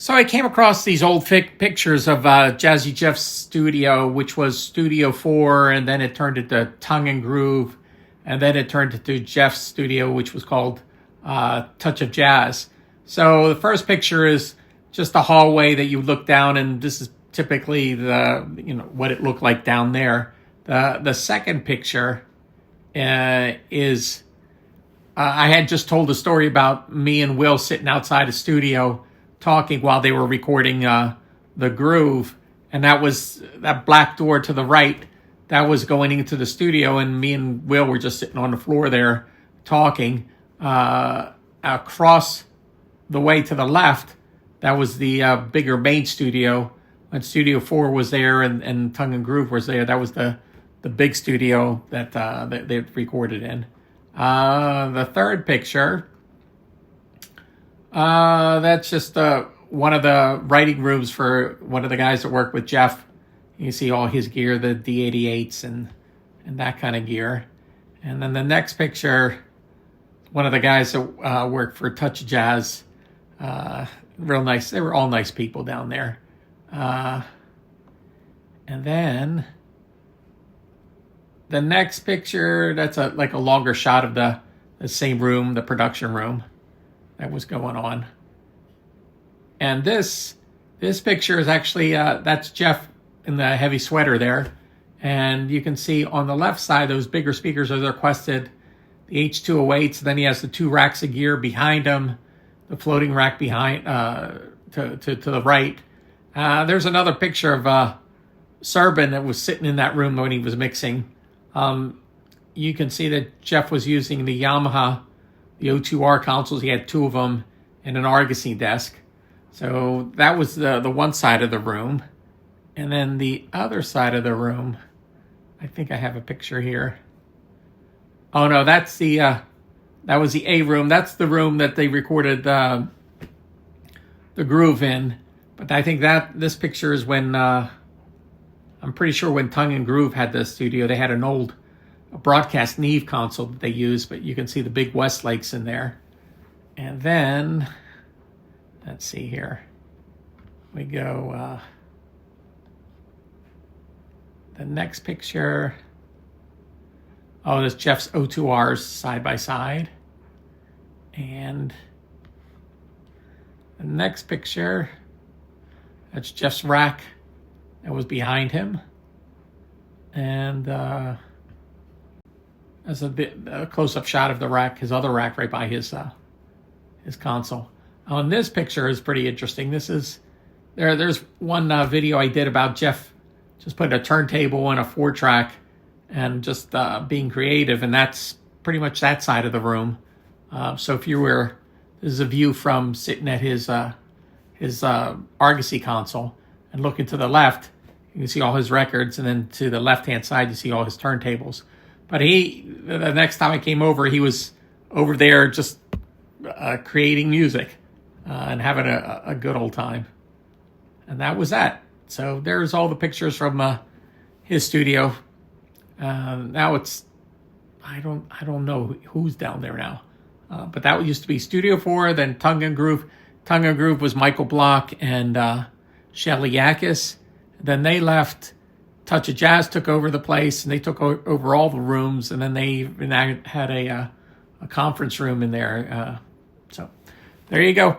So I came across these old pictures of Jazzy Jeff's studio, which was Studio 4, and then it turned into Tongue and Groove, and then it turned into Jeff's studio, which was called Touch of Jazz. So the first picture is just a hallway that you look down, and this is typically what it looked like down there. The second picture is I had just told a story about me and Will sitting outside a studio talking while they were recording the Groove, and that was that black door to the right. That was going into the studio, and me and Will were just sitting on the floor there talking. Across the way to the left, that was the bigger main studio. When Studio 4 was there and Tongue and Groove was there, that was the big studio that they recorded in. The third picture, that's just one of the writing rooms for one of the guys that worked with Jeff. You see all his gear, the D88s and that kind of gear. And then the next picture, one of the guys that worked for Touch of Jazz. Real nice. They were all nice people down there. And then the next picture, that's like a longer shot of the same room, the production room that was going on. And this picture is actually, that's Jeff in the heavy sweater there. And you can see on the left side, those bigger speakers are requested, the H208s. Then he has the two racks of gear behind him, the floating rack behind, to the right. There's another picture of Serban that was sitting in that room when he was mixing. You can see that Jeff was using the Yamaha, the O2R consoles. He had two of them and an Argosy desk. So that was the one side of the room. And then the other side of the room, I think I have a picture here. Oh no, that's that was the A room. That's the room that they recorded the Groove in. But I think that this picture is when, I'm pretty sure when Tongue and Groove had the studio, they had an old broadcast Neve console that they used, but you can see the big Westlakes in there. And then, let's see here. We go, the next picture. Oh, there's Jeff's O2Rs side by side. And the next picture, that's Jeff's rack that was behind him. And that's a close-up shot of the rack, his other rack right by his console. On this picture is pretty interesting. This is there's one video I did about Jeff just putting a turntable and a 4-track and just being creative, and that's pretty much that side of the room. So if you were, this is a view from sitting at his Argosy console, and looking to the left, you can see all his records, and then to the left-hand side, you see all his turntables. But the next time I came over, he was over there just creating music and having a good old time. And that was that. So there's all the pictures from his studio. Now it's, I don't know who's down there now. But that used to be Studio 4, then Tongue and Groove. Tongue and Groove was Michael Block and Shelly Yakis. Then they left. Touch of Jazz took over the place, and they took over all the rooms, and then they had a conference room in there. So there you go.